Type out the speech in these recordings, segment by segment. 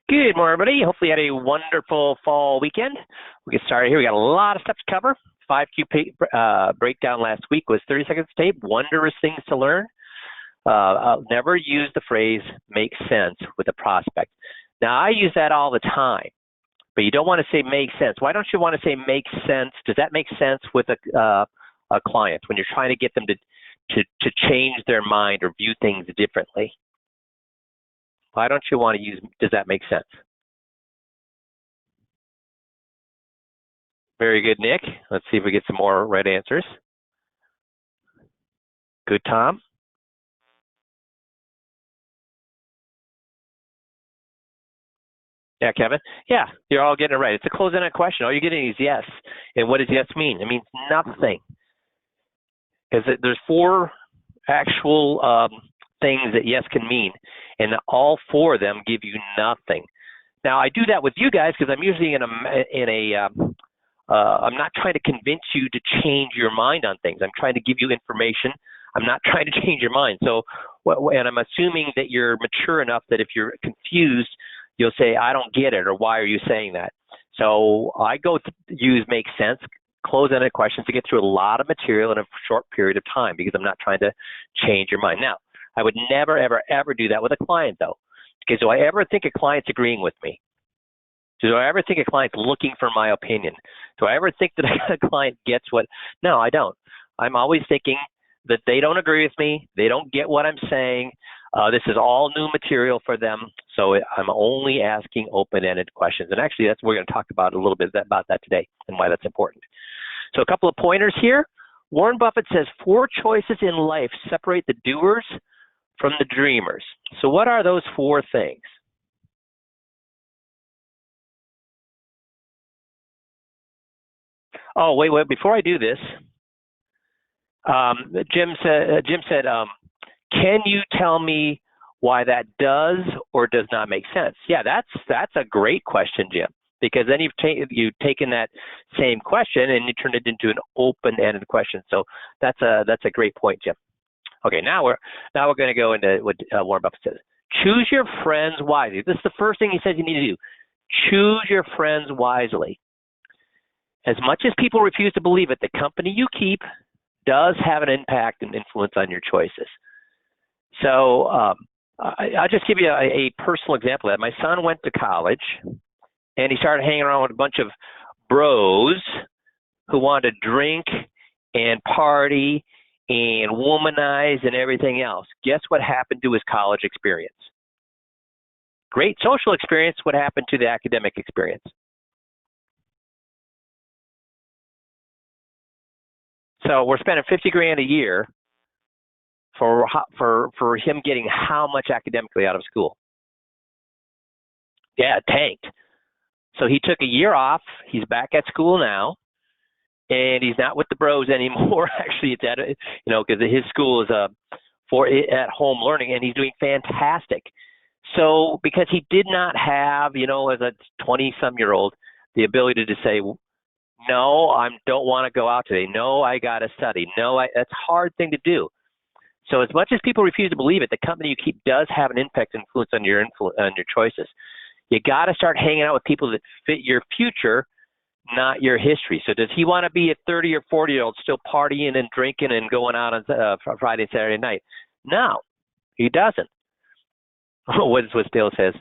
Good morning, everybody. Hopefully you had a wonderful fall weekend. We'll get started here. We got a lot of stuff to cover. 5Q breakdown last week was 30 seconds tape, wondrous things to learn. I'll never use the phrase make sense with a prospect. Now, I use that all the time, but you don't want to say make sense. Why don't you want to say make sense? Does that make sense with a client when you're trying to get them to change their mind or view things differently? Why don't you want to use, does that make sense? Very good, Nick. Let's see if we get some more right answers. Good, Tom. Yeah, Kevin. Yeah, you're all getting it right. It's a close-ended question. All you're getting is yes. And what does yes mean? It means nothing. Because there's four actual things that yes can mean, and all four of them give you nothing. Now, I do that with you guys because I'm usually I'm not trying to convince you to change your mind on things. I'm trying to give you information. I'm not trying to change your mind. So, and I'm assuming that you're mature enough that if you're confused, you'll say, I don't get it, or why are you saying that? So I go to use make sense, close-ended questions to get through a lot of material in a short period of time because I'm not trying to change your mind. Now, I would never, ever, ever do that with a client, though. Because do I ever think a client's agreeing with me? Do I ever think a client's looking for my opinion? Do I ever think that a client gets what? No, I don't. I'm always thinking that they don't agree with me. They don't get what I'm saying. This is all new material for them. So I'm only asking open-ended questions. And actually, we're going to talk about a little bit about that today and why that's important. So a couple of pointers here. Warren Buffett says 4 choices in life separate the doers from the dreamers. So what are those 4 things? Oh, wait, before I do this, Jim said, can you tell me why that does or does not make sense? Yeah, that's a great question, Jim, because then you've taken that same question and you turned it into an open-ended question. So that's a great point, Jim. Okay, now we're going to go into what Warren Buffett says. Choose your friends wisely. This is the first thing he says you need to do. Choose your friends wisely. As much as people refuse to believe it, the company you keep does have an impact and influence on your choices. So I'll just give you a personal example of that. My son went to college, and he started hanging around with a bunch of bros who wanted to drink and party and womanize and everything else. Guess what happened to his college experience? Great social experience. What happened to the academic experience? So we're spending $50,000 a year for him getting how much academically out of school? Yeah, it tanked. So he took a year off. He's back at school now, and he's not with the bros anymore. Actually, it's because his school is for at-home learning, and he's doing fantastic. So because he did not have, as a 20-some-year-old, the ability to say, no, I don't want to go out today. No, I got to study. No, that's a hard thing to do. So as much as people refuse to believe it, the company you keep does have an impact and influence on your choices. You got to start hanging out with people that fit your future, not your history. So does he want to be a 30 or 40-year-old still partying and drinking and going out on Friday and Saturday night? No, he doesn't. What Dale says,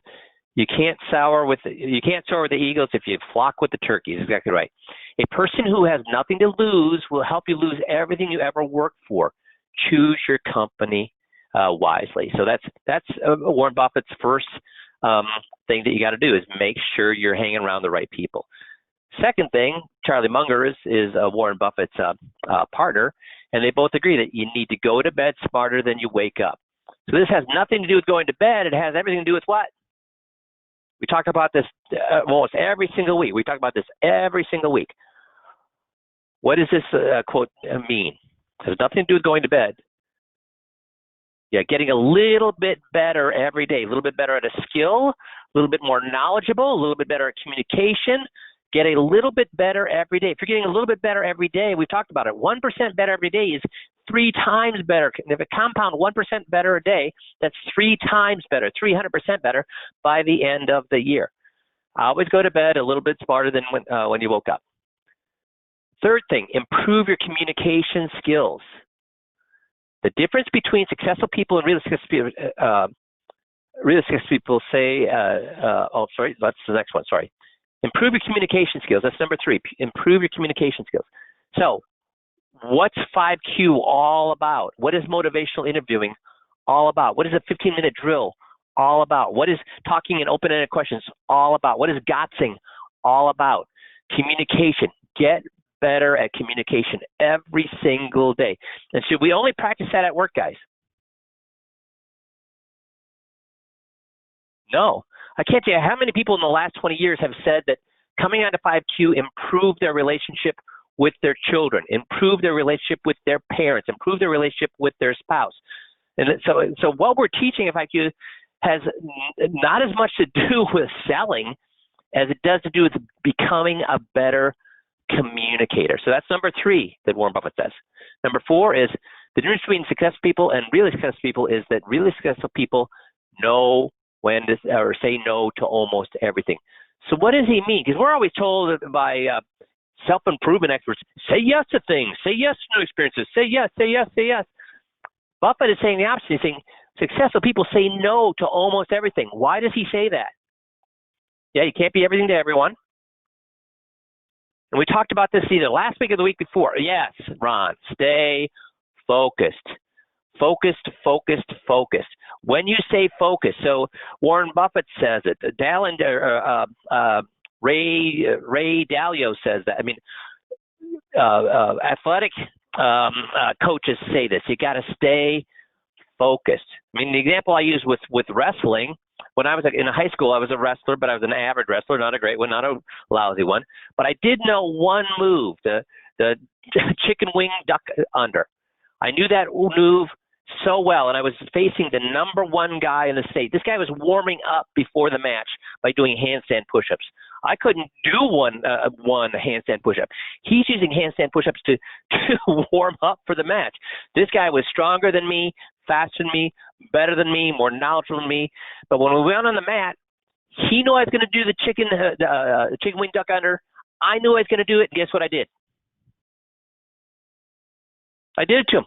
you can't soar with the eagles if you flock with the turkeys. Exactly right. A person who has nothing to lose will help you lose everything you ever worked for. Choose your company wisely. So that's Warren Buffett's first thing that you got to do is make sure you're hanging around the right people. Second thing, Charlie Munger is Warren Buffett's partner, and they both agree that you need to go to bed smarter than you wake up. So this has nothing to do with going to bed. It has everything to do with what? We talk about this almost every single week. We talk about this every single week. What does this quote mean? It has nothing to do with going to bed. Yeah, getting a little bit better every day, a little bit better at a skill, a little bit more knowledgeable, a little bit better at communication, get a little bit better every day. If you're getting a little bit better every day, we've talked about it. 1% better every day is 3 times better. If it compound 1% better a day, that's 3 times better, 300% better by the end of the year. Always go to bed a little bit smarter than when you woke up. Third thing, improve your communication skills. The difference between successful people and really successful people say, oh, sorry, that's the next one, sorry. Improve your communication skills. That's number 3, improve your communication skills. So what's 5Q all about? What is motivational interviewing all about? What is a 15-minute drill all about? What is talking in open-ended questions all about? What is gotzing all about? Communication. Get better at communication every single day. And should we only practice that at work, guys? No. I can't tell you how many people in the last 20 years have said that coming onto 5Q improved their relationship with their children, improve their relationship with their parents, improve their relationship with their spouse. And so what we're teaching at 5Q has not as much to do with selling as it does to do with becoming a better communicator. So that's number 3 that Warren Buffett says. Number 4 is the difference between successful people and really successful people is that really successful people know when to or say no to almost everything. So what does he mean? Because we're always told by self-improvement experts, say yes to things, say yes to new experiences, say yes, say yes, say yes. Buffett is saying the opposite. He's saying successful people say no to almost everything. Why does he say that? Yeah, you can't be everything to everyone. And we talked about this either last week or the week before. Yes, Ron, stay focused. Focused, focused, focused. When you say focus, so Warren Buffett says it. Ray Dalio says that. I mean, athletic coaches say this. You got to stay focused. I mean, the example I use with wrestling, when I was in high school, I was a wrestler, but I was an average wrestler, not a great one, not a lousy one. But I did know one move, the chicken wing duck under. I knew that move so well, and I was facing the number 1 guy in the state. This guy was warming up before the match by doing handstand push-ups. I couldn't do one handstand push-up. He's using handstand push-ups to warm up for the match. This guy was stronger than me, faster than me, better than me, more knowledgeable than me. But when we went on the mat, he knew I was going to do the chicken wing duck under. I knew I was going to do it, and guess what I did? I did it to him.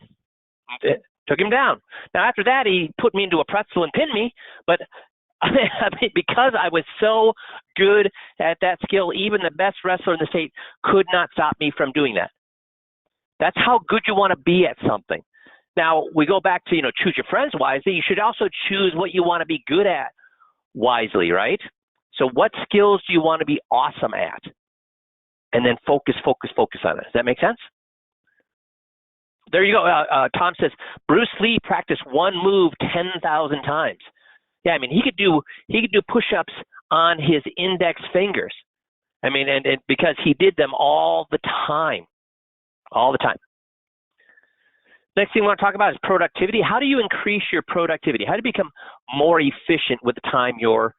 Took him down. Now, after that, he put me into a pretzel and pinned me, but I mean, because I was so good at that skill, even the best wrestler in the state could not stop me from doing that. That's how good you want to be at something. Now, we go back to, choose your friends wisely. You should also choose what you want to be good at wisely, right? So what skills do you want to be awesome at? And then focus, focus, focus on it. Does that make sense? There you go. Tom says, Bruce Lee practiced one move 10,000 times. Yeah, I mean, he could do push-ups on his index fingers. I mean, and because he did them all the time. Next thing we want to talk about is productivity. How do you increase your productivity? How do you become more efficient with the time you're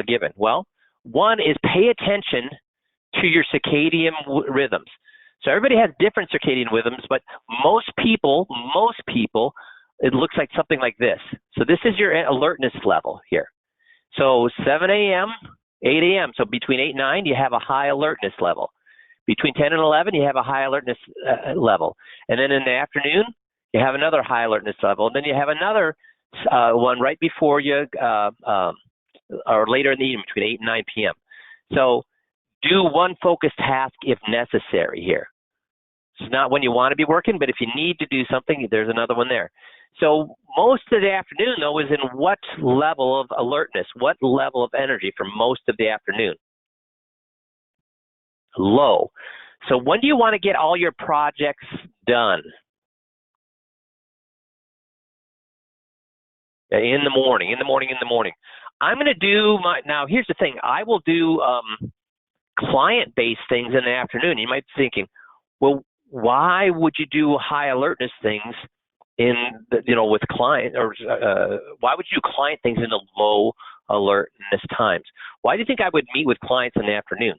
given? Well, one is pay attention to your circadian rhythms. So everybody has different circadian rhythms, but most people, it looks like something like this. So this is your alertness level here. So 7 a.m., 8 a.m., so between 8 and 9, you have a high alertness level. Between 10 and 11, you have a high alertness level. And then in the afternoon, you have another high alertness level. And then you have another one right before you, or later in the evening, between 8 and 9 p.m. So do one focused task if necessary here. It's not when you want to be working, but if you need to do something, there's another one there. So most of the afternoon, though, is in what level of alertness, what level of energy for most of the afternoon? Low. So when do you want to get all your projects done? In the morning. I'm going to do now here's the thing. I will do client-based things in the afternoon. You might be thinking, well, why would you do high alertness things with client, or why would you do client things in the low alertness times? Why do you think I would meet with clients in the afternoon?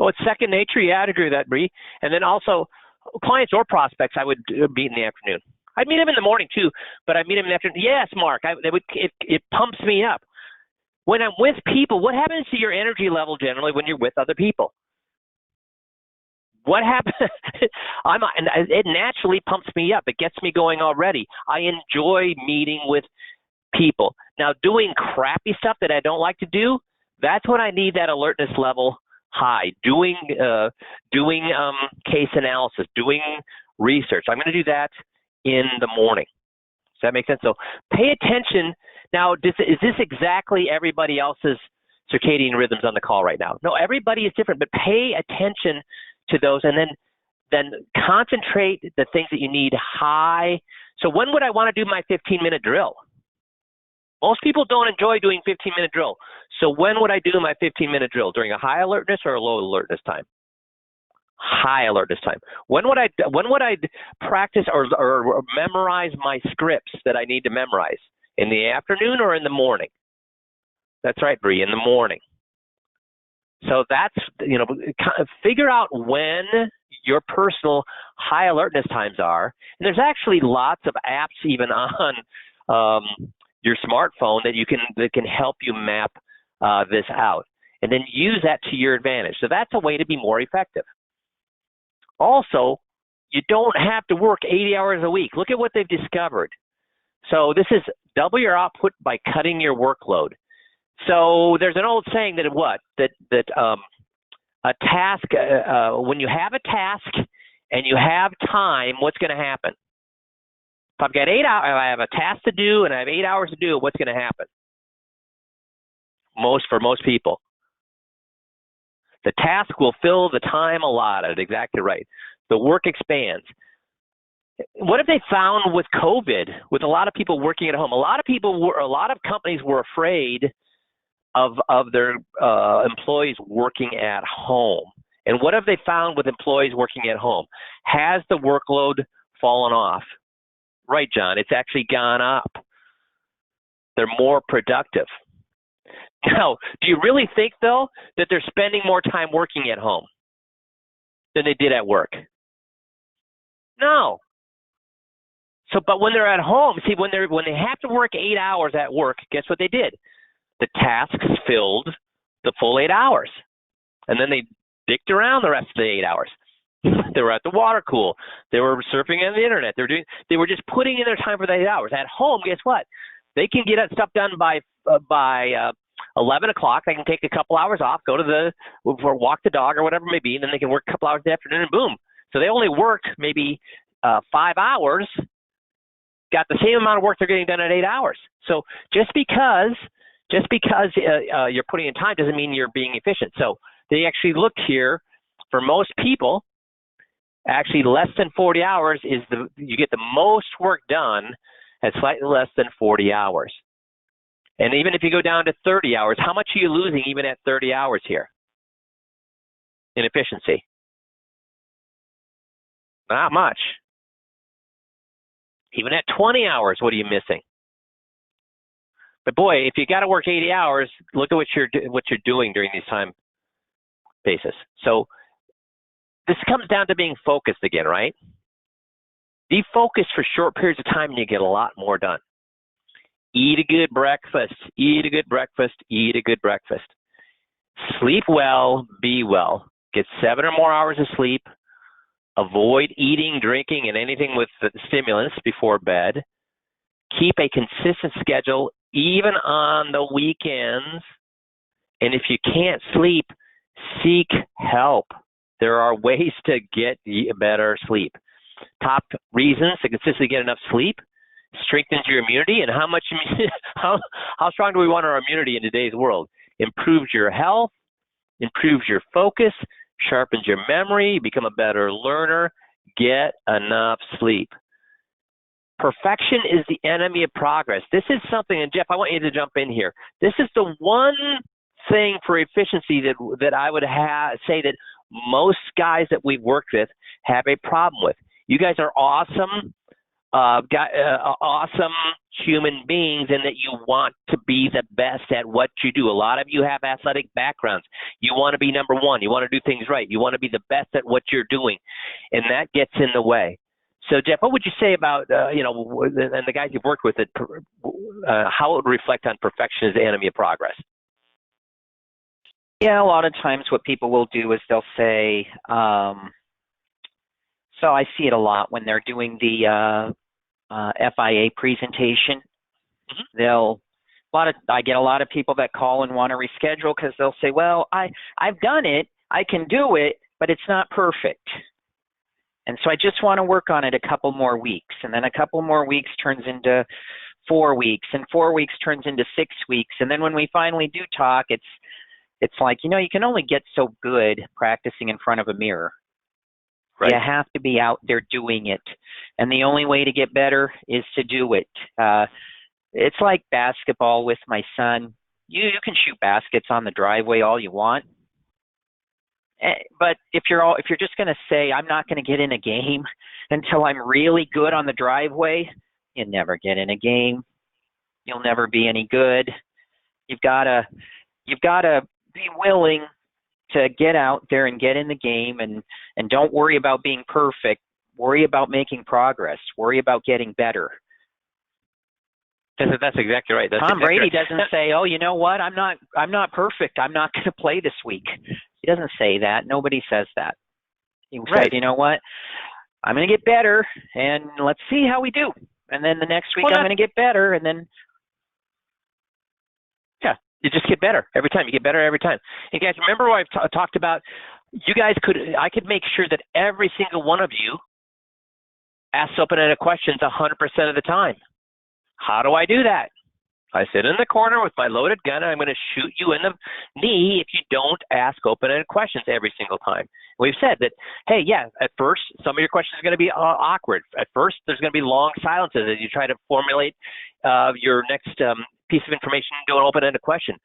Oh, it's second nature. Yeah, I'd agree with that, Bree. And then also, clients or prospects, I would meet in the afternoon. I'd meet them in the morning too, but I'd meet them in the afternoon. Yes, Mark, it pumps me up. When I'm with people, what happens to your energy level generally when you're with other people? What happens? It naturally pumps me up. It gets me going already. I enjoy meeting with people. Now, doing crappy stuff that I don't like to do, that's when I need that alertness level high. Doing case analysis, doing research. I'm going to do that in the morning. Does that make sense? So pay attention. Now, is this exactly everybody else's circadian rhythms on the call right now? No, everybody is different, but pay attention to those, and then concentrate the things that you need high. So when would I want to do my 15-minute drill? Most people don't enjoy doing 15-minute drill. So when would I do my 15-minute drill? During a high alertness or a low alertness time? High alertness time. When would I practice or memorize my scripts that I need to memorize? In the afternoon or in the morning? That's right, Bree, in the morning. So that's, figure out when your personal high alertness times are. And there's actually lots of apps even on your smartphone that can help you map this out. And then use that to your advantage. So that's a way to be more effective. Also, you don't have to work 80 hours a week. Look at what they've discovered. So this is double your output by cutting your workload. So there's an old saying that a task, when you have a task and you have time, what's going to happen? If I've got 8 hours, I have a task to do and I have 8 hours to do it, what's going to happen? For most people, the task will fill the time allotted. Exactly right. The work expands. What have they found with COVID? With a lot of people working at home, a lot of companies were afraid of their employees working at home. And what have they found with employees working at home? Has the workload fallen off? Right, John. It's actually gone up. They're more productive. Now, do you really think, though, that they're spending more time working at home than they did at work? No. So, but when they're at home, see, when they have to work 8 hours at work, guess what they did? The tasks filled the full 8 hours. And then they dicked around the rest of the 8 hours. They were at the water cool. They were surfing on the internet. They were just putting in their time for the 8 hours. At home, guess what? They can get stuff done by 11 o'clock. They can take a couple hours off, go to walk the dog or whatever it may be, and then they can work a couple hours in the afternoon and boom. So they only worked maybe 5 hours, got the same amount of work they're getting done at 8 hours. So just because you're putting in time doesn't mean you're being efficient. So they actually looked here for most people, actually less than 40 hours you get the most work done at slightly less than 40 hours. And even if you go down to 30 hours, how much are you losing even at 30 hours here in efficiency? Not much. Even at 20 hours, what are you missing? But boy, if you got to work 80 hours, look at what you're doing during these time basis. So this comes down to being focused again, right? Be focused for short periods of time and you get a lot more done. Eat a good breakfast. Eat a good breakfast. Eat a good breakfast. Sleep well. Be well. Get 7 or more hours of sleep. Avoid eating, drinking, and anything with stimulants before bed. Keep a consistent schedule even on the weekends. And if you can't sleep, seek help. There are ways to get better sleep. Top reasons to consistently get enough sleep: strengthens your immunity. And how strong do we want our immunity in today's world? Improves your health, improves your focus, sharpens your memory, you become a better learner. Get enough sleep. Perfection is the enemy of progress. This is something, and Jeff, I want you to jump in here. This is the one thing for efficiency that I would say that most guys that we've worked with have a problem with. You guys are awesome awesome human beings and that you want to be the best at what you do. A lot of you have athletic backgrounds. You want to be number one. You want to do things right. You want to be the best at what you're doing, and that gets in the way. So, Jeff, what would you say about, and the guys you've worked with, how it would reflect on perfection as the enemy of progress? Yeah, a lot of times what people will do is they'll say, so I see it a lot when they're doing the FIA presentation. I get a lot of people that call and want to reschedule because they'll say, well, I've done it, I can do it, but it's not perfect. And so I just want to work on it a couple more weeks. And then a couple more weeks turns into 4 weeks, and 4 weeks turns into 6 weeks. And then when we finally do talk, it's like, you can only get so good practicing in front of a mirror. Right. You have to be out there doing it. And the only way to get better is to do it. It's like basketball with my son. You can shoot baskets on the driveway all you want. But if you're just going to say, I'm not going to get in a game until I'm really good on the driveway, you never get in a game. You'll never be any good. You've got to be willing to get out there and get in the game, and don't worry about being perfect. Worry about making progress. Worry about getting better. That's exactly right. Tom Brady doesn't say, "Oh, you know what? I'm not perfect. I'm not going to play this week." He doesn't say that. Nobody says that. He says, "You know what? I'm going to get better, and let's see how we do. And then the next week I'm going to get better, and then." Yeah, you just get better every time. You get better every time. And guys, remember what I've talked about? I could make sure that every single one of you asks open-ended questions 100% of the time. How do I do that? I sit in the corner with my loaded gun, and I'm going to shoot you in the knee if you don't ask open-ended questions every single time. We've said that, hey, yeah, at first, some of your questions are going to be awkward. At first, there's going to be long silences as you try to formulate your next piece of information into an open-ended question.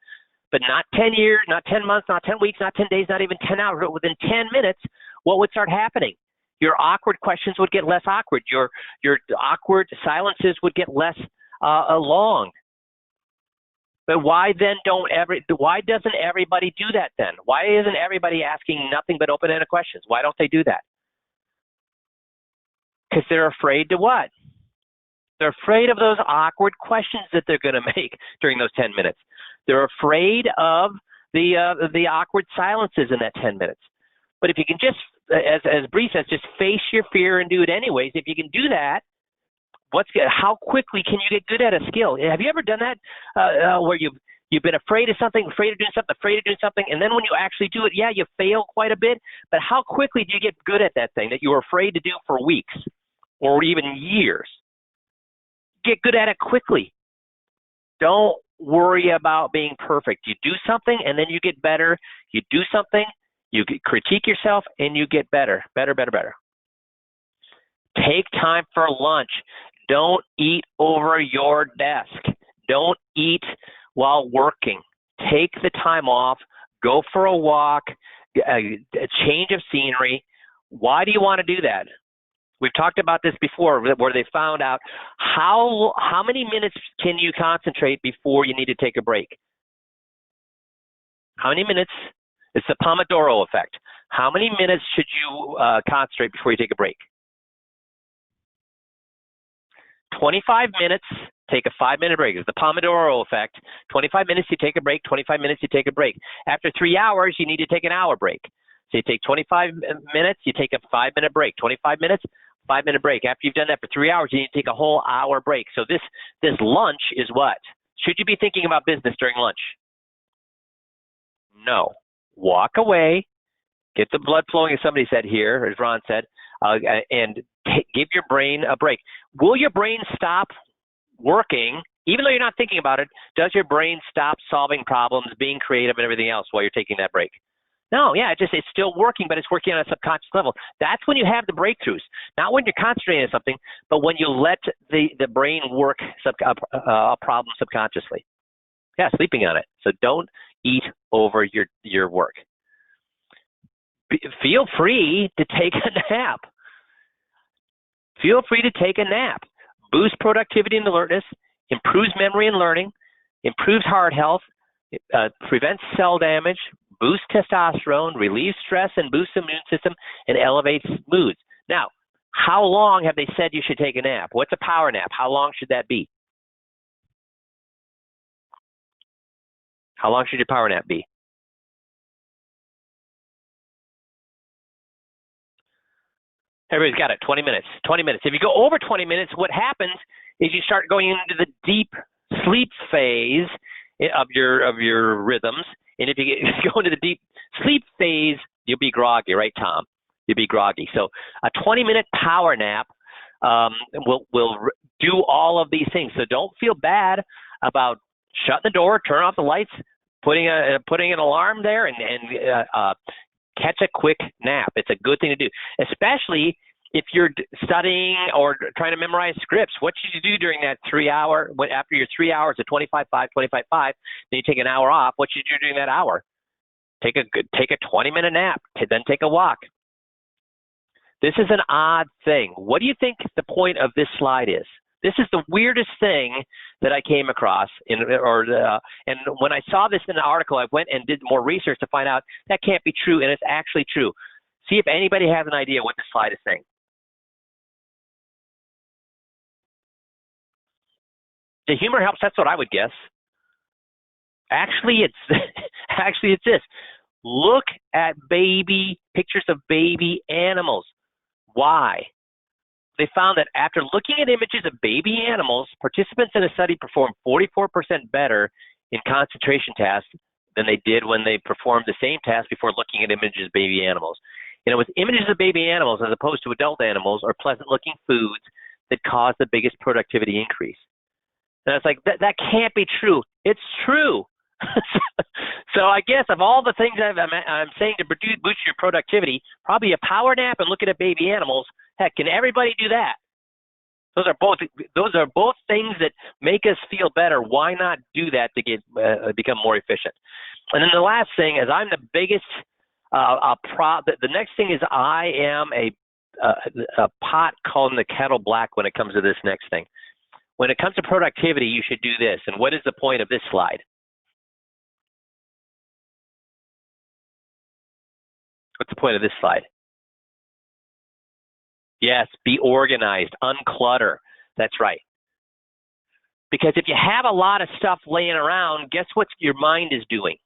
But not 10 years, not 10 months, not 10 weeks, not 10 days, not even 10 hours, but within 10 minutes, what would start happening? Your awkward questions would get less awkward. Your awkward silences would get less long. But why doesn't everybody do that then? Why isn't everybody asking nothing but open-ended questions? Why don't they do that? Because they're afraid to what? They're afraid of those awkward questions that they're going to make during those 10 minutes. They're afraid of the awkward silences in that 10 minutes. But if you can just, as Bree says, just face your fear and do it anyways, if you can do that, how quickly can you get good at a skill? Have you ever done that where you've been afraid of something, afraid of doing something, and then when you actually do it, yeah, you fail quite a bit, but how quickly do you get good at that thing that you were afraid to do for weeks or even years? Get good at it quickly. Don't worry about being perfect. You do something, and then you get better. You do something, you critique yourself, and you get better. Better. Take time for lunch. Don't eat over your desk. Don't eat while working. Take the time off. Go for a walk, a change of scenery. Why do you want to do that? We've talked about this before, where they found out how many minutes can you concentrate before you need to take a break? How many minutes? It's the Pomodoro effect. How many minutes should you concentrate before you take a break? 25 minutes, take a 5-minute break. It's the Pomodoro effect. 25 minutes, you take a break. 25 minutes, you take a break. After 3 hours, you need to take an hour break. So you take 25 minutes, you take a 5-minute break. 25 minutes, 5-minute break. After you've done that for 3 hours, you need to take a whole hour break. So this lunch is what? Should you be thinking about business during lunch? No. Walk away, get the blood flowing, as somebody said here, as Ron said, and give your brain a break. Will your brain stop working, even though you're not thinking about it? Does your brain stop solving problems, being creative, and everything else while you're taking that break? No, yeah, it's still working, but it's working on a subconscious level. That's when you have the breakthroughs, not when you're concentrating on something, but when you let the brain work a problem subconsciously. Yeah, sleeping on it. So don't eat over your work. Feel free to take a nap. Feel free to take a nap. boosts productivity and alertness, improves memory and learning, improves heart health, prevents cell damage, boosts testosterone, relieves stress and boosts the immune system, and elevates moods. Now, how long have they said you should take a nap? What's a power nap? How long should that be? How long should your power nap be? Everybody's got it. 20 minutes. 20 minutes. If you go over 20 minutes, what happens is you start going into the deep sleep phase of your rhythms. And if you go into the deep sleep phase, you'll be groggy, right, Tom? You'll be groggy. So a 20-minute power nap will do all of these things. So don't feel bad about shutting the door, turn off the lights, putting an alarm there, and catch a quick nap. It's a good thing to do, especially if you're studying or trying to memorize scripts. What should you do during that 3 hour, after your 3 hours of 25-5, 25-5, then you take an hour off? What should you do during that hour? Take a 20-minute nap, then take a walk. This is an odd thing. What do you think the point of this slide is? This is the weirdest thing that I came across, and when I saw this in an article, I went and did more research to find out that can't be true, and it's actually true. See if anybody has an idea what this slide is saying. The humor helps. That's what I would guess. Actually, it's this. Look at pictures of baby animals. Why? They found that after looking at images of baby animals, participants in a study performed 44% better in concentration tasks than they did when they performed the same task before looking at images of baby animals. And it was images of baby animals as opposed to adult animals or pleasant-looking foods that caused the biggest productivity increase. And it's like, that can't be true. It's true. So I guess of all the things I'm saying to boost your productivity, probably a power nap and looking at baby animals. Heck, can everybody do that? Those are both things that make us feel better. Why not do that to become more efficient? And then the last thing is, I'm the biggest the next thing is I am a pot calling the kettle black when it comes to this next thing. When it comes to productivity, you should do this. And what is the point of this slide? What's the point of this slide? Yes, be organized, unclutter. That's right. Because if you have a lot of stuff laying around, guess what your mind is doing?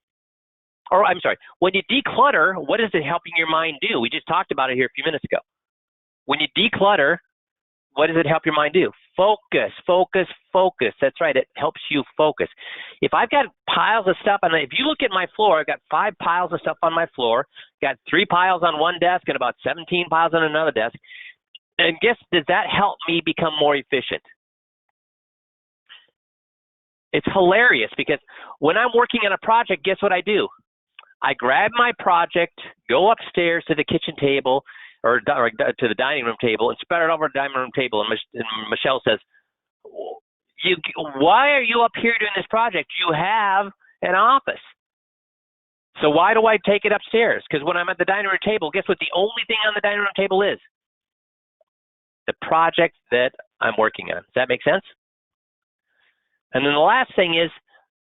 Or I'm sorry, when you declutter, what is it helping your mind do? We just talked about it here a few minutes ago. When you declutter, what does it help your mind do? Focus, focus, focus. That's right. It helps you focus. If I've got piles of stuff, and if you look at my floor, I've got 5 piles of stuff on my floor, got 3 piles on one desk and about 17 piles on another desk. And does that help me become more efficient? It's hilarious because when I'm working on a project, guess what I do? I grab my project, go upstairs to the kitchen table or to the dining room table and spread it over the dining room table. And Michelle says, why are you up here doing this project? You have an office. So why do I take it upstairs? Because when I'm at the dining room table, guess what the only thing on the dining room table is? The project that I'm working on. Does that make sense? And then the last thing is,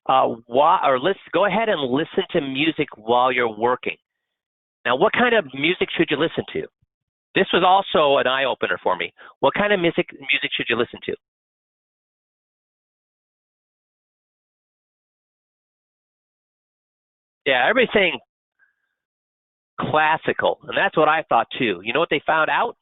let's go ahead and listen to music while you're working. Now, what kind of music should you listen to? This was also an eye-opener for me. What kind of music should you listen to? Yeah, everybody's saying classical, and that's what I thought too. You know what they found out?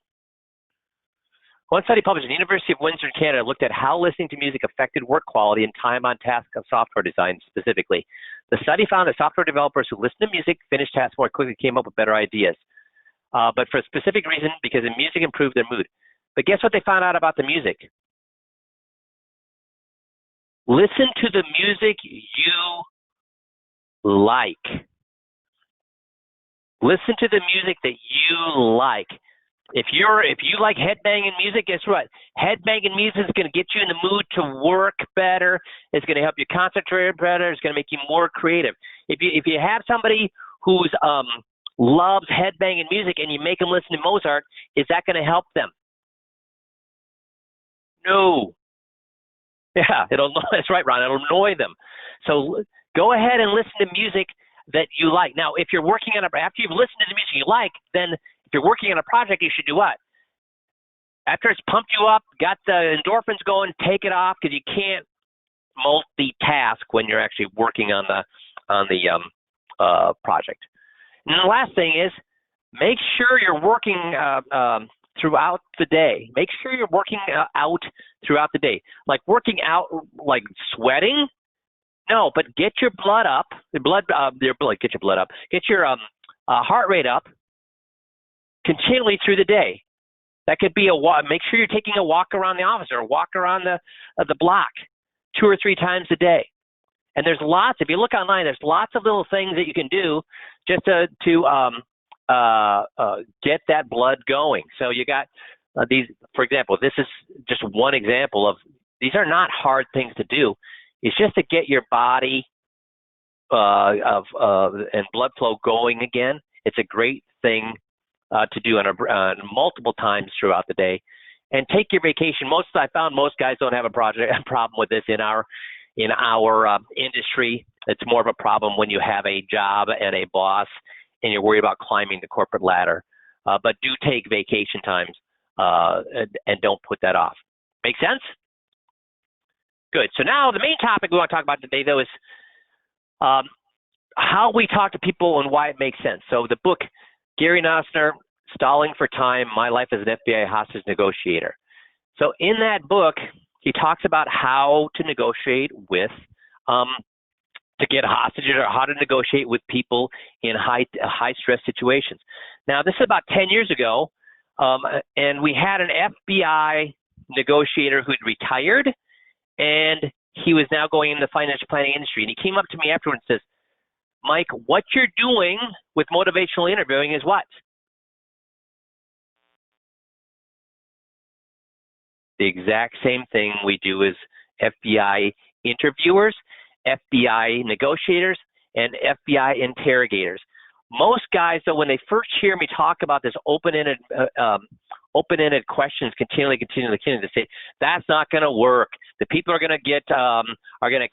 One study published at the University of Windsor in Canada looked at how listening to music affected work quality and time on task of software design specifically. The study found that software developers who listened to music finished tasks more quickly, came up with better ideas. But for a specific reason, because the music improved their mood. But guess what they found out about the music? Listen to the music you like. Listen to the music that you like. If you like headbanging music, guess what? Headbanging music is going to get you in the mood to work better. It's going to help you concentrate better. It's going to make you more creative. If you have somebody who's loves headbanging music and you make them listen to Mozart, is that going to help them? No. Yeah, that's right, Ron. It'll annoy them. So go ahead and listen to music that you like. Now, if you're working on after you've listened to the music you like, then if you're working on a project, you should do what? After it's pumped you up, got the endorphins going, take it off, because you can't multitask when you're actually working on the project. And then the last thing is, make sure you're working throughout the day. Make sure you're working out throughout the day. Like working out, like sweating? No, but get your blood up. Get your blood up. Get your heart rate up continually through the day. That could be a walk. Make sure you're taking a walk around the office or a walk around the block 2 or 3 times a day. And there's lots. If you look online, there's lots of little things that you can do just to get that blood going. So you got these, for example, this is just one example of, these are not hard things to do. It's just to get your body and blood flow going again. It's a great thing to do on multiple times throughout the day. And take your vacation. I found most guys don't have a problem with this in our industry. It's more of a problem when you have a job and a boss and you're worried about climbing the corporate ladder. But do take vacation times and don't put that off. Make sense? Good. So now the main topic we want to talk about today, though, is how we talk to people and why it makes sense. So the book, Gary Nossner, Stalling for Time, My Life as an FBI Hostage Negotiator. So in that book, he talks about how to negotiate with, to get hostages, or how to negotiate with people in high stress situations. Now, this is about 10 years ago, and we had an FBI negotiator who'd retired, and he was now going in the financial planning industry. And he came up to me afterwards and says, Mike, what you're doing with motivational interviewing is what? The exact same thing we do as FBI interviewers, FBI negotiators, and FBI interrogators. Most guys, though, when they first hear me talk about this open-ended questions, continually, they say, that's not going to work. The people are going to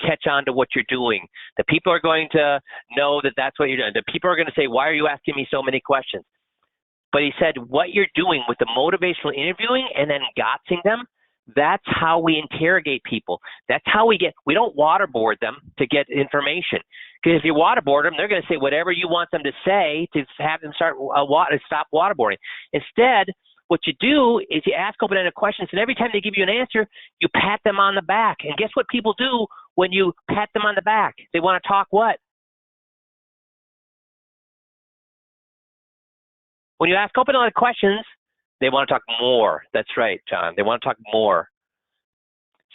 catch on to what you're doing. The people are going to know that that's what you're doing. The people are going to say, why are you asking me so many questions? But he said, what you're doing with the motivational interviewing and then gotzing them, that's how we interrogate people. That's how we don't waterboard them to get information. Because if you waterboard them, they're going to say whatever you want them to say to have them stop waterboarding. Instead, what you do is you ask open-ended questions, and every time they give you an answer, you pat them on the back. And guess what people do when you pat them on the back? They want to talk what? When you ask open-ended questions, they want to talk more. That's right, John. They want to talk more.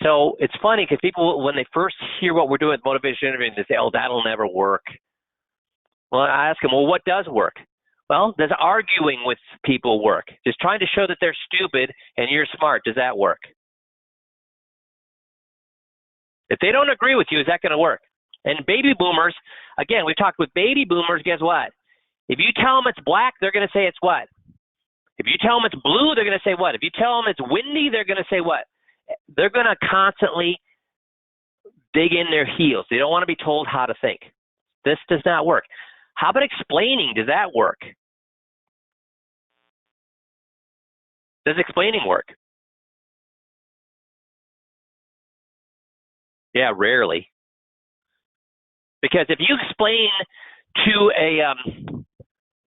So it's funny because people, when they first hear what we're doing with motivation interviewing, they say, oh, that'll never work. Well, I ask them, well, what does work? Well, does arguing with people work? Just trying to show that they're stupid and you're smart, does that work? If they don't agree with you, is that going to work? And baby boomers, again, we've talked with baby boomers, guess what? If you tell them it's black, they're going to say it's what? If you tell them it's blue, they're going to say what? If you tell them it's windy, they're going to say what? They're going to constantly dig in their heels. They don't want to be told how to think. This does not work. How about explaining? Does that work? Does explaining work? Yeah, rarely. Because if you explain to a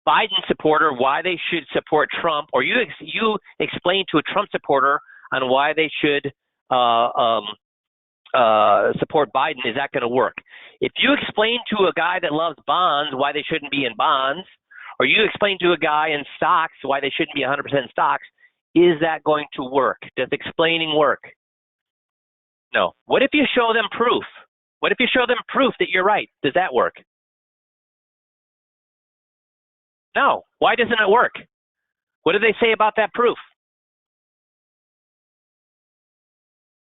Biden supporter why they should support Trump, or you explain to a Trump supporter on why they should support Biden, is that going to work? If you explain to a guy that loves bonds why they shouldn't be in bonds, or you explain to a guy in stocks why they shouldn't be 100% in stocks, is that going to work? Does explaining work? No. What if you show them proof? What if you show them proof that you're right? Does that work? No. Why doesn't it work? What do they say about that proof?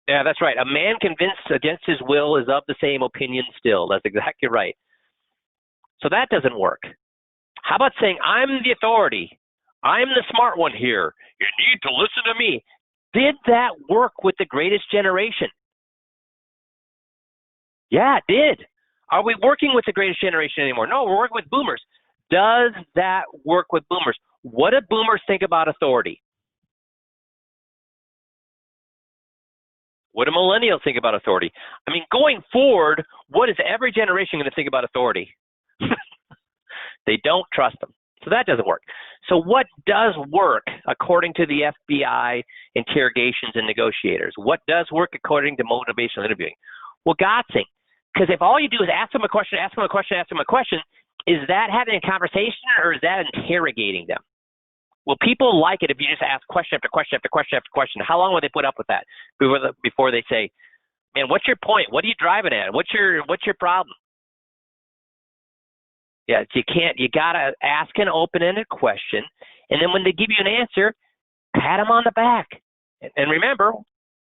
Yeah, that's right. A man convinced against his will is of the same opinion still. That's exactly right. So that doesn't work. How about saying, I'm the authority. I'm the smart one here. You need to listen to me. Did that work with the greatest generation? Yeah, it did. Are we working with the greatest generation anymore? No, we're working with boomers. Does that work with boomers? What do boomers think about authority? What do millennials think about authority? I mean, going forward, what is every generation going to think about authority? They don't trust them. So that doesn't work. So what does work according to the FBI interrogations and negotiators? What does work according to motivational interviewing? Well, Gotzing. Because if all you do is ask them a question, ask them a question, ask them a question, is that having a conversation or is that interrogating them? Well, people like it if you just ask question after question after question after question. How long will they put up with that before they say, man, what's your point? What are you driving at? What's your problem? Yeah, you gotta ask an open-ended question, and then when they give you an answer, pat them on the back. And remember,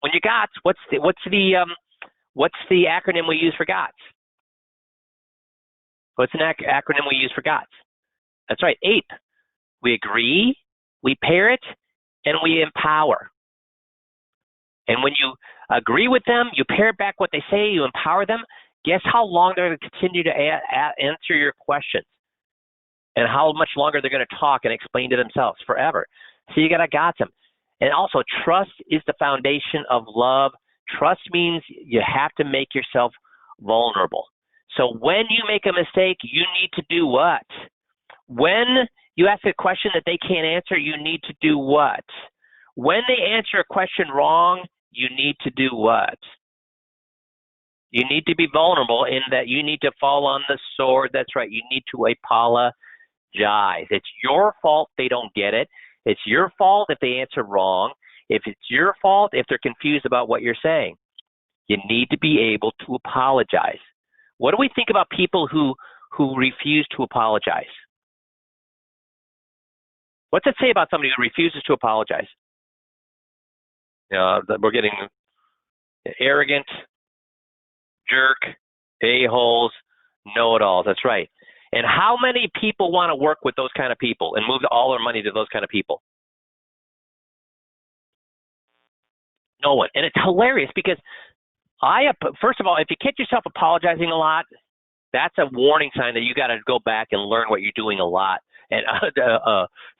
when you got, what's the acronym we use for GOTS? What's an acronym we use for GOTS? That's right, APE. We agree, we parrot, and we empower. And when you agree with them, you parrot back what they say, you empower them, guess how long they're going to continue to answer your questions and how much longer they're going to talk and explain to themselves? Forever. So you got them. And also, trust is the foundation of love. Trust means you have to make yourself vulnerable. So when you make a mistake, you need to do what? When you ask a question that they can't answer, you need to do what? When they answer a question wrong, you need to do what? You need to be vulnerable in that you need to fall on the sword. That's right. You need to apologize. It's your fault they don't get it. It's your fault if they answer wrong. If it's your fault if they're confused about what you're saying. You need to be able to apologize. What do we think about people who refuse to apologize? What's it say about somebody who refuses to apologize? We're getting arrogant, jerk, a-holes, know-it-alls. That's right. And how many people want to work with those kind of people and move all their money to those kind of people? No one. And it's hilarious because first of all, if you catch yourself apologizing a lot, that's a warning sign that you got to go back and learn what you're doing a lot and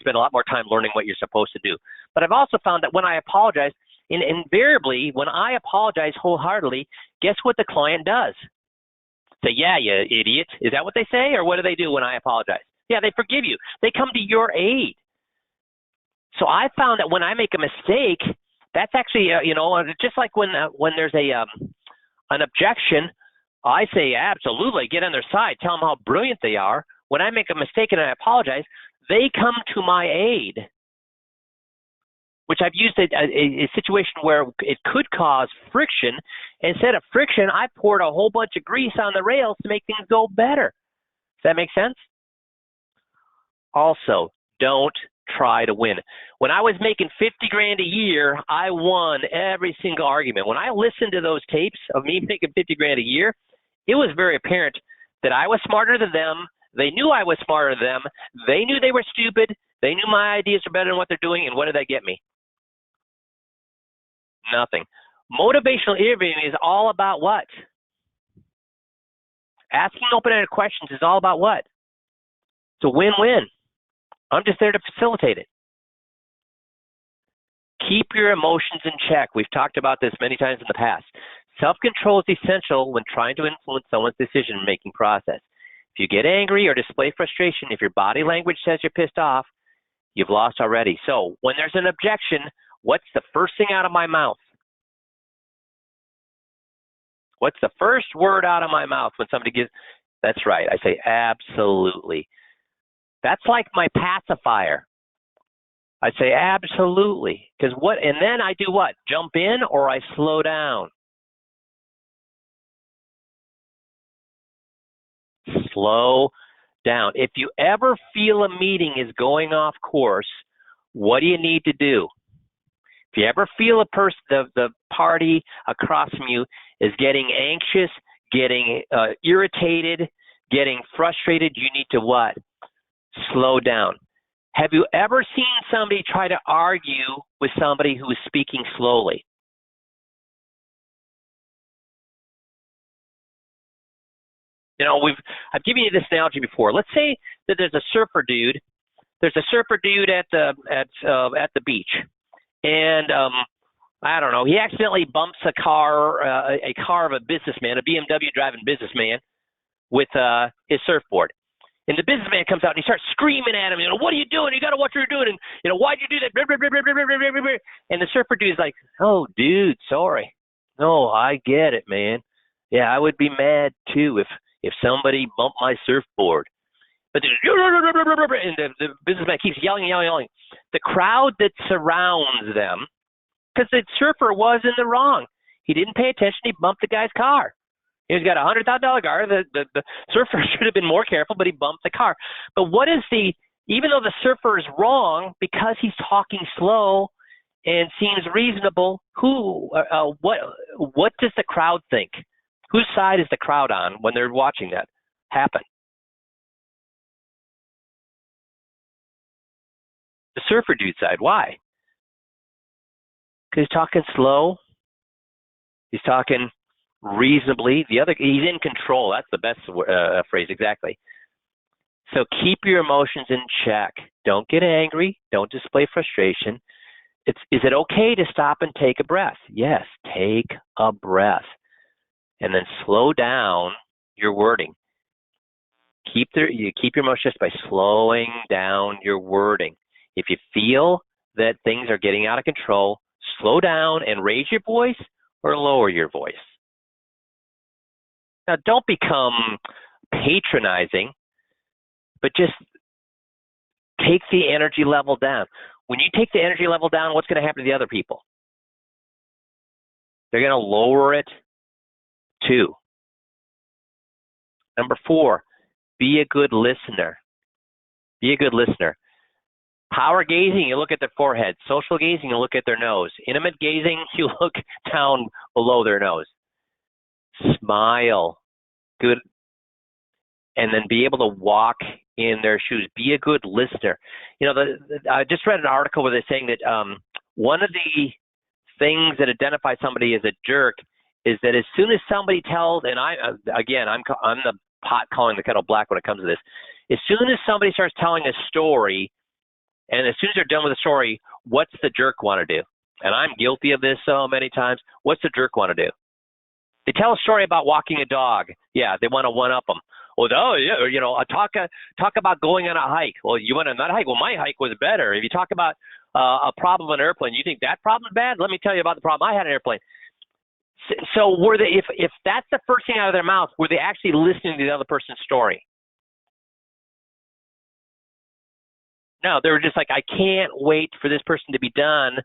spend a lot more time learning what you're supposed to do. But I've also found that when I apologize, invariably, when I apologize wholeheartedly, guess what the client does? Say, yeah, you idiot. Is that what they say? Or what do they do when I apologize? Yeah, they forgive you. They come to your aid. So I found that when I make a mistake, that's actually, just like when there's an objection, I say, absolutely, get on their side, tell them how brilliant they are. When I make a mistake and I apologize, they come to my aid, which I've used a situation where it could cause friction. Instead of friction, I poured a whole bunch of grease on the rails to make things go better. Does that make sense? Also, don't try to win. When I was making $50,000 a year, I won every single argument. When I listened to those tapes of me making $50,000 a year, it was very apparent that I was smarter than them. They knew I was smarter than them. They knew they were stupid. They knew my ideas were better than what they're doing. And what did that get me? Nothing. Motivational interviewing is all about what? Asking open-ended questions is all about what? It's a win-win. I'm just there to facilitate it. Keep your emotions in check. We've talked about this many times in the past. Self-control is essential when trying to influence someone's decision-making process. If you get angry or display frustration, if your body language says you're pissed off, you've lost already. So when there's an objection, what's the first thing out of my mouth? What's the first word out of my mouth when somebody gives? That's right. I say absolutely. That's like my pacifier. I say absolutely. Because what? And then I do what? Jump in or I slow down? Slow down. If you ever feel a meeting is going off course, what do you need to do? If you ever feel the party across from you is getting anxious, getting irritated, getting frustrated, you need to what? Slow down. Have you ever seen somebody try to argue with somebody who is speaking slowly? You know, I've given you this analogy before. Let's say that there's a surfer dude. There's a surfer dude at the beach, and I don't know. He accidentally bumps a car of a businessman, a BMW driving businessman, with his surfboard. And the businessman comes out and he starts screaming at him, what are you doing? You got to watch what you're doing. And, why'd you do that? And the surfer dude's like, oh, dude, sorry. No, I get it, man. Yeah, I would be mad too if somebody bumped my surfboard. But and the businessman keeps yelling. The crowd that surrounds them, because the surfer was in the wrong. He didn't pay attention. He bumped the guy's car. He's got a $100,000 car. The surfer should have been more careful, but he bumped the car. But even though the surfer is wrong, because he's talking slow and seems reasonable, what does the crowd think? Whose side is the crowd on when they're watching that happen? The surfer dude's side. Why? Because he's talking slow. He's talking reasonably. He's in control. That's the best phrase, exactly. So keep your emotions in check. Don't get angry. Don't display frustration. Is it okay to stop and take a breath? Yes, take a breath. And then slow down your wording. You keep your emotions by slowing down your wording. If you feel that things are getting out of control, slow down and raise your voice or lower your voice. Now, don't become patronizing, but just take the energy level down. When you take the energy level down, what's going to happen to the other people? They're going to lower it too. Number 4, be a good listener. Be a good listener. Power gazing, you look at their forehead. Social gazing, you look at their nose. Intimate gazing, you look down below their nose. Smile. Good. And then be able to walk in their shoes. Be a good listener. I just read an article where they're saying that one of the things that identify somebody as a jerk is that as soon as somebody tells, and I'm the pot calling the kettle black when it comes to this. As soon as somebody starts telling a story, and as soon as they're done with the story, what's the jerk want to do? And I'm guilty of this so many times. What's the jerk want to do? They tell a story about walking a dog. Yeah, they want to one-up them. Well, talk about going on a hike. Well, you went on that hike. Well, my hike was better. If you talk about a problem on an airplane, you think that problem's bad? Let me tell you about the problem I had on an airplane. So were they, if that's the first thing out of their mouth, were they actually listening to the other person's story? No, they were just like, I can't wait for this person to be done.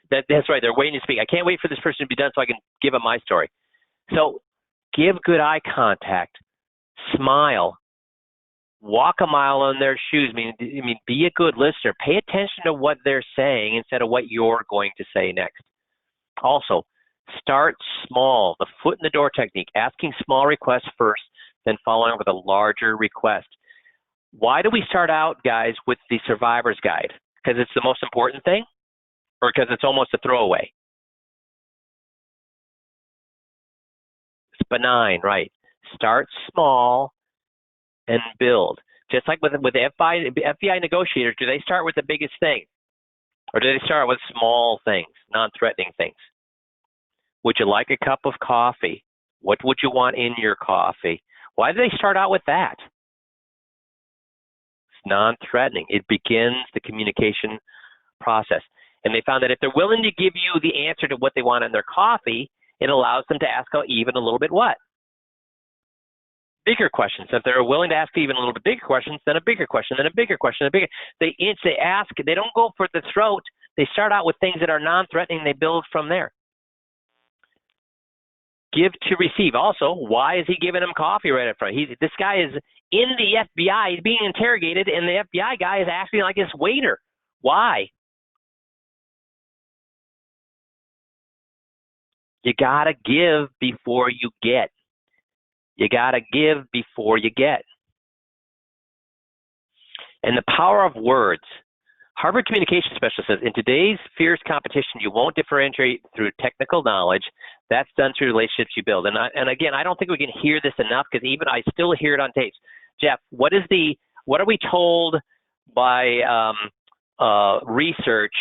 That's right, they're waiting to speak. I can't wait for this person to be done so I can give them my story. So give good eye contact, smile, walk a mile on their shoes. I mean, be a good listener. Pay attention to what they're saying instead of what you're going to say next. Also, start small, the foot in the door technique, asking small requests first, then following up with a larger request. Why do we start out, guys, with the survivor's guide? Because it's the most important thing, or because it's almost a throwaway? It's benign, right? Start small and build. Just like with the FBI negotiators, do they start with the biggest thing? Or do they start with small things, non-threatening things? Would you like a cup of coffee? What would you want in your coffee? Why do they start out with that? It's non-threatening. It begins the communication process. And they found that if they're willing to give you the answer to what they want in their coffee, it allows them to ask even a little bit what? Bigger questions. If they're willing to ask even a little bit bigger questions, then a bigger question, then a bigger question, They ask. They don't go for the throat. They start out with things that are non-threatening. They build from there. Give to receive. Also, why is he giving him coffee right up front? This guy is in the FBI. He's being interrogated, and the FBI guy is acting like his waiter. Why? You got to give before you get. You got to give before you get. And the power of words. Harvard communication specialist says, in today's fierce competition, you won't differentiate through technical knowledge. That's done through relationships you build. And again, I don't think we can hear this enough because even I still hear it on tapes. Jeff, what are we told by research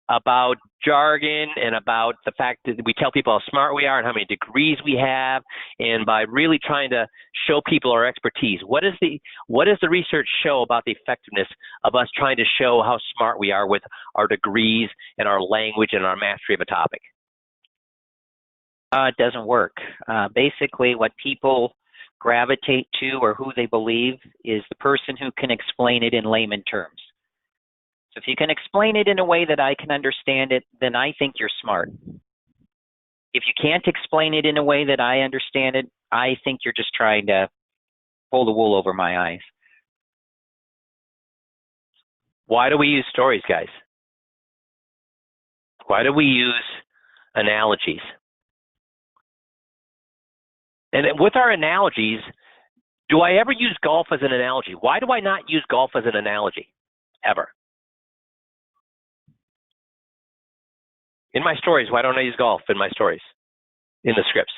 about jargon and about the fact that we tell people how smart we are and how many degrees we have, and by really trying to show people our expertise? What does the research show about the effectiveness of us trying to show how smart we are with our degrees and our language and our mastery of a topic? It doesn't work. Basically, what people gravitate to or who they believe is the person who can explain it in layman terms. So if you can explain it in a way that I can understand it, then I think you're smart. If you can't explain it in a way that I understand it, I think you're just trying to pull the wool over my eyes. Why do we use stories, guys? Why do we use analogies? And with our analogies, do I ever use golf as an analogy? Why do I not use golf as an analogy, ever? In my stories, why don't I use golf in my stories, in the scripts?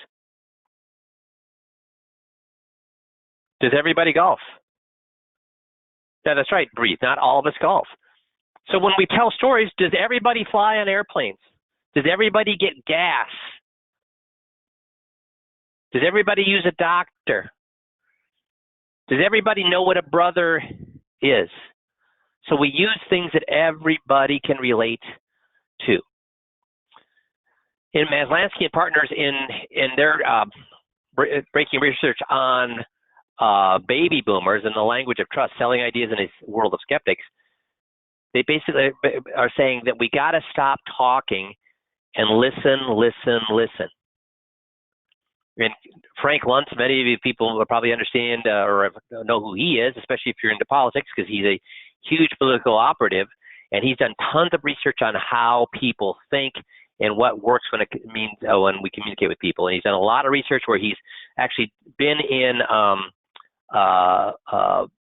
Does everybody golf? Yeah, that's right, breathe. Not all of us golf. So when we tell stories, does everybody fly on airplanes? Does everybody get gas? Does everybody use a doctor? Does everybody know what a brother is? So we use things that everybody can relate to. In Maslansky and Partners, in their breaking research on baby boomers and the language of trust, selling ideas in a world of skeptics, they basically are saying that we got to stop talking and listen. And Frank Luntz, many of you people will probably understand or know who he is, especially if you're into politics, because he's a huge political operative, and he's done tons of research on how people think and what works when when we communicate with people. And he's done a lot of research where he's actually been in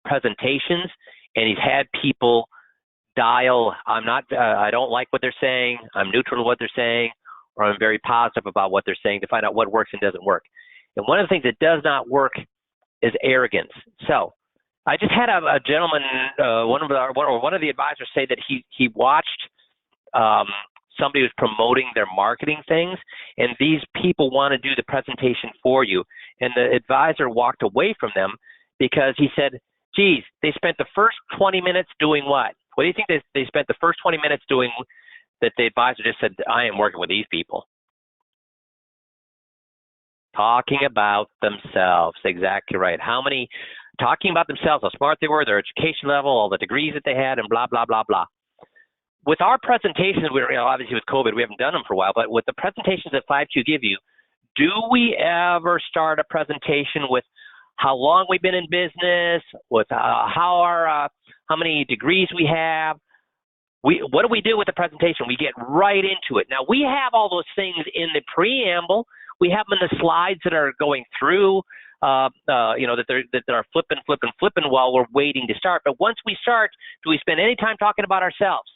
presentations, and he's had people dial, I don't like what they're saying, I'm neutral to what they're saying, or I'm very positive about what they're saying, to find out what works and doesn't work. And one of the things that does not work is arrogance. So I just had a gentleman, one of the advisors, say that he watched somebody who's promoting their marketing things, and these people want to do the presentation for you. And the advisor walked away from them because he said, geez, they spent the first 20 minutes doing what? What do you think they spent the first 20 minutes doing that the advisor just said, I am working with these people? Talking about themselves. Exactly right. Talking about themselves, how smart they were, their education level, all the degrees that they had, and blah, blah, blah, blah. With our presentations, obviously with COVID, we haven't done them for a while, but with the presentations that 5Q give you, do we ever start a presentation with how long we've been in business, with how many degrees we have? What do we do with the presentation? We get right into it. Now, we have all those things in the preamble. We have them in the slides that are going through, that are flipping while we're waiting to start. But once we start, do we spend any time talking about ourselves?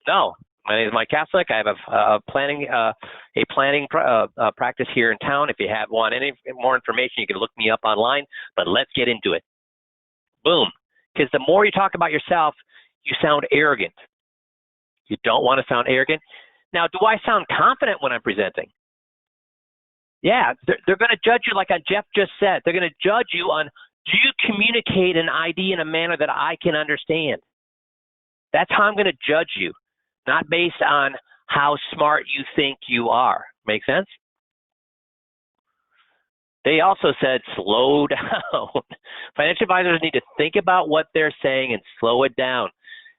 No. My name is Mike Kaslik. I have a planning practice here in town. If you want any more information, you can look me up online. But let's get into it. Boom. Because the more you talk about yourself, you sound arrogant. You don't want to sound arrogant. Now, do I sound confident when I'm presenting? Yeah, they're going to judge you like Jeff just said. They're going to judge you on, do you communicate an idea in a manner that I can understand? That's how I'm going to judge you, not based on how smart you think you are. Make sense? They also said, slow down. Financial advisors need to think about what they're saying and slow it down.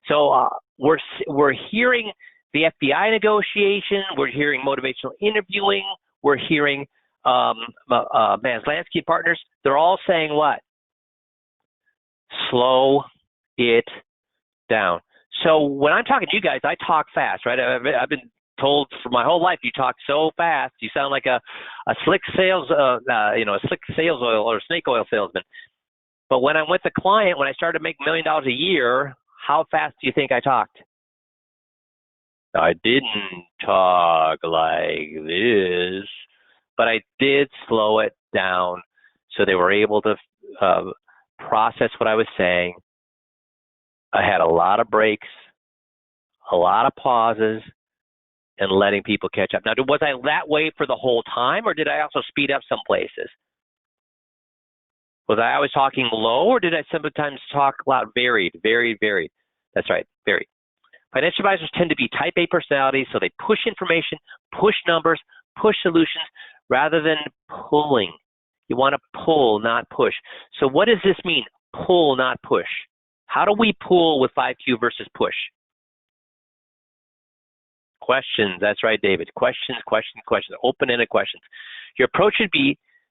So we're hearing the FBI negotiation. We're hearing motivational interviewing. We're hearing Maslansky Partners. They're all saying what? Slow it down. So when I'm talking to you guys, I talk fast, right? I've been told for my whole life, you talk so fast, you sound like a slick sales, slick sales oil or snake oil salesman. But when I'm with a client, when I started making $1 million a year, how fast do you think I talked? I didn't talk like this, but I did slow it down so they were able to process what I was saying. I had a lot of breaks, a lot of pauses, and letting people catch up. Now, was I that way for the whole time, or did I also speed up some places? Was I always talking low, or did I sometimes talk loud? Varied. That's right, varied. Financial advisors tend to be type A personalities, so they push information, push numbers, push solutions, rather than pulling. You want to pull, not push. So what does this mean? Pull, not push. How do we pull with 5Q versus push? Questions. That's right, David. Questions. Open-ended questions. Your approach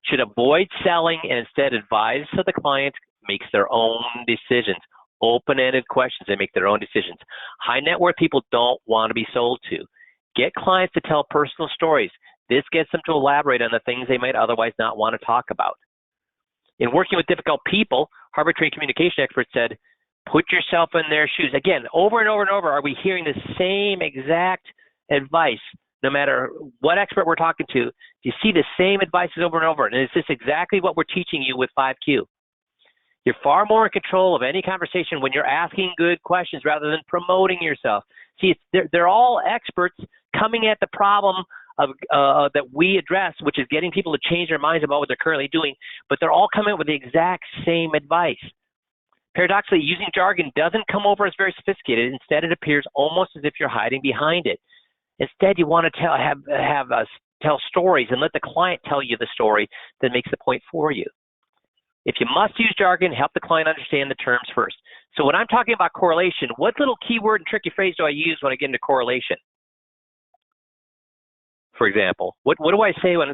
should avoid selling and instead advise so the client makes their own decisions. Open-ended questions. They make their own decisions. High net worth people don't want to be sold to. Get clients to tell personal stories. This gets them to elaborate on the things they might otherwise not want to talk about. In working with difficult people, Harvard-trained communication experts said, put yourself in their shoes. Again, over and over and over, are we hearing the same exact advice, no matter what expert we're talking to? You see the same advices over and over, and is this exactly what we're teaching you with 5Q? You're far more in control of any conversation when you're asking good questions rather than promoting yourself. See, they're all experts coming at the problem of that we address, which is getting people to change their minds about what they're currently doing, but they're all coming up with the exact same advice. Paradoxically, using jargon doesn't come over as very sophisticated. Instead, it appears almost as if you're hiding behind it. Instead, you want to tell stories and let the client tell you the story that makes the point for you. If you must use jargon, help the client understand the terms first. So when I'm talking about correlation, what little keyword and tricky phrase do I use when I get into correlation? For example, what do I say when?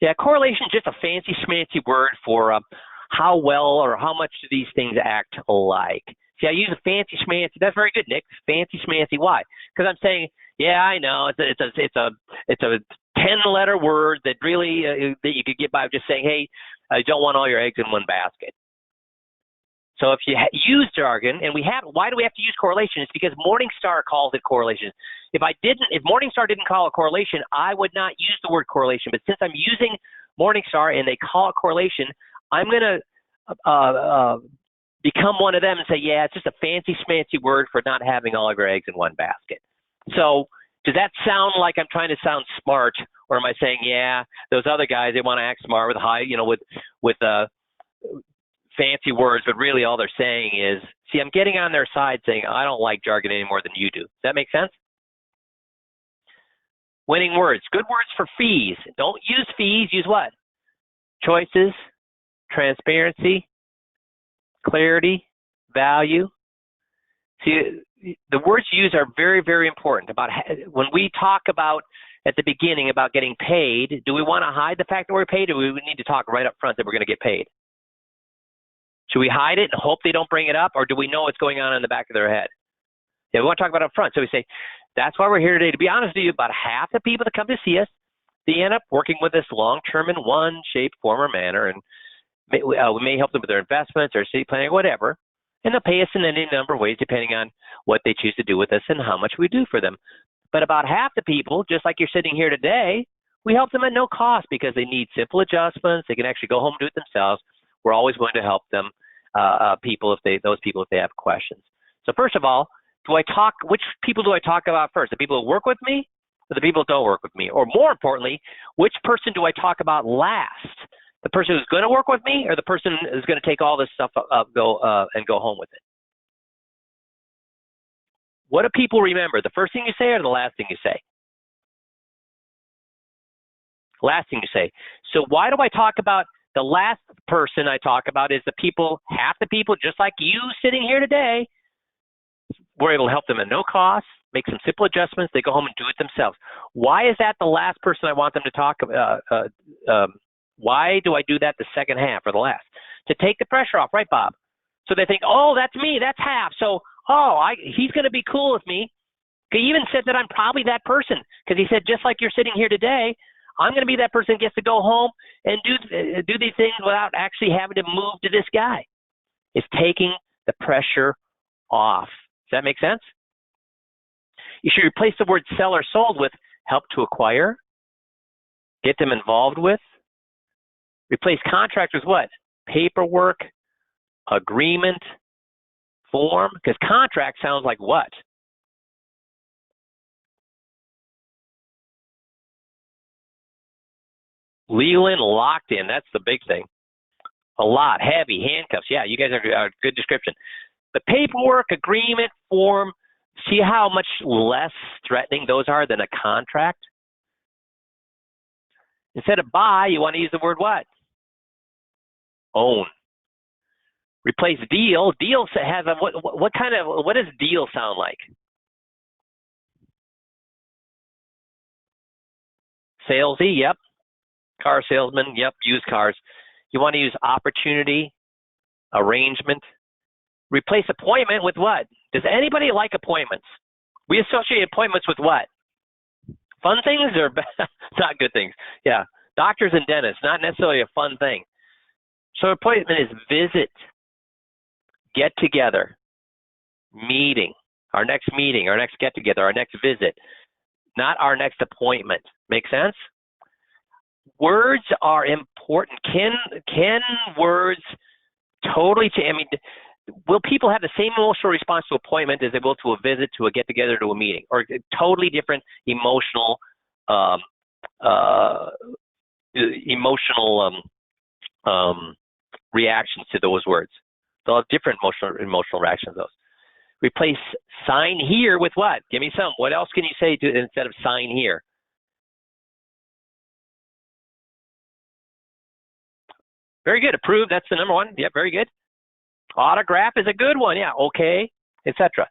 Yeah, correlation is just a fancy schmancy word for how well or how much do these things act alike. See, I use a fancy schmancy. That's very good, Nick. Fancy schmancy. Why? Because I'm saying, yeah, I know it's a 10-letter word that really that you could get by just saying, hey, I don't want all your eggs in one basket. So if you use jargon, and why do we have to use correlation? It's because Morningstar calls it correlation. If Morningstar didn't call it correlation, I would not use the word correlation. But since I'm using Morningstar and they call it correlation, I'm going to become one of them and say, yeah, it's just a fancy schmancy word for not having all of your eggs in one basket. So does that sound like I'm trying to sound smart, or am I saying, yeah, those other guys, they want to act smart with fancy words, but really all they're saying is, see, I'm getting on their side saying, I don't like jargon any more than you do. Does that make sense? Winning words. Good words for fees. Don't use fees. Use what? Choices, transparency, clarity, value. See, the words you use are very, very important. When we talk about at the beginning about getting paid, do we want to hide the fact that we're paid, or do we need to talk right up front that we're going to get paid? Should we hide it and hope they don't bring it up, or do we know what's going on in the back of their head? Yeah, we want to talk about it up front. So we say, that's why we're here today. To be honest with you, about half the people that come to see us, they end up working with us long-term in one shape, form, or manner, and we may help them with their investments or estate planning or whatever, and they'll pay us in any number of ways depending on what they choose to do with us and how much we do for them. But about half the people, just like you're sitting here today, we help them at no cost because they need simple adjustments. They can actually go home and do it themselves. We're always willing to help them, those people if they have questions. So first of all, which people do I talk about first? The people who work with me or the people who don't work with me? Or more importantly, which person do I talk about last? The person who's going to work with me or the person who's going to take all this stuff and go home with it? What do people remember? The first thing you say or the last thing you say? Last thing you say. So why do I talk about the last person I talk about is half the people, just like you sitting here today, we're able to help them at no cost, make some simple adjustments. They go home and do it themselves. Why is that the last person I want them to talk about? Why do I do that the second half or the last? To take the pressure off, right, Bob? So they think, oh, that's me, that's half. So, he's going to be cool with me. He even said that I'm probably that person because he said, just like you're sitting here today, I'm going to be that person that gets to go home and do these things without actually having to move to this guy. It's taking the pressure off. Does that make sense? You should replace the word sell or sold with help to acquire, get them involved with. Replace contract with what? Paperwork, agreement, form, because contract sounds like what? Legal in, locked in, that's the big thing. A lot, heavy, handcuffs. Yeah, you guys are good description. The paperwork, agreement, form, see how much less threatening those are than a contract? Instead of buy, you want to use the word what? Own. Replace deal. Deal has a, what does deal sound like? Salesy, yep. Car salesman, yep. Used cars. You want to use opportunity, arrangement. Replace appointment with what? Does anybody like appointments? We associate appointments with what? Fun things or not good things? Yeah. Doctors and dentists, not necessarily a fun thing. So appointment is visit, get together, meeting, our next get together, our next visit, not our next appointment. Make sense? Words are important. Can words totally change? I mean, will people have the same emotional response to appointment as they will to a visit, to a get together, to a meeting, or totally different emotional reactions to those words? They'll have different emotional reactions to those. Replace sign here with what? Give me some. What else can you say instead of sign here? Very good. Approve. That's the number one. Yep. Very good. Autograph is a good one. Yeah. Okay. Etc.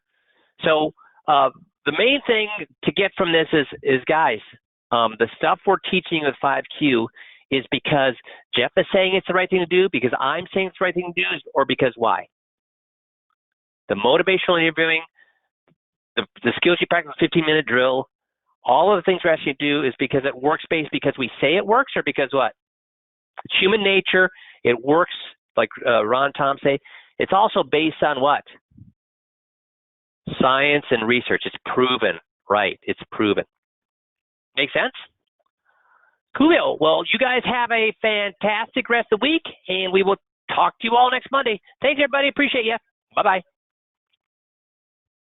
So the main thing to get from this is guys, the stuff we're teaching with 5Q is because Jeff is saying it's the right thing to do, because I'm saying it's the right thing to do, or because why? The motivational interviewing, the skills you practice, 15-minute drill, all of the things we're asking you to do is because it works based because we say it works, or because what? It's human nature. It works, like Ron Tom say. It's also based on what? Science and research. It's proven, right? It's proven. Make sense? Coolio. Well, you guys have a fantastic rest of the week, and we will talk to you all next Monday. Thanks, everybody. Appreciate you. Bye-bye.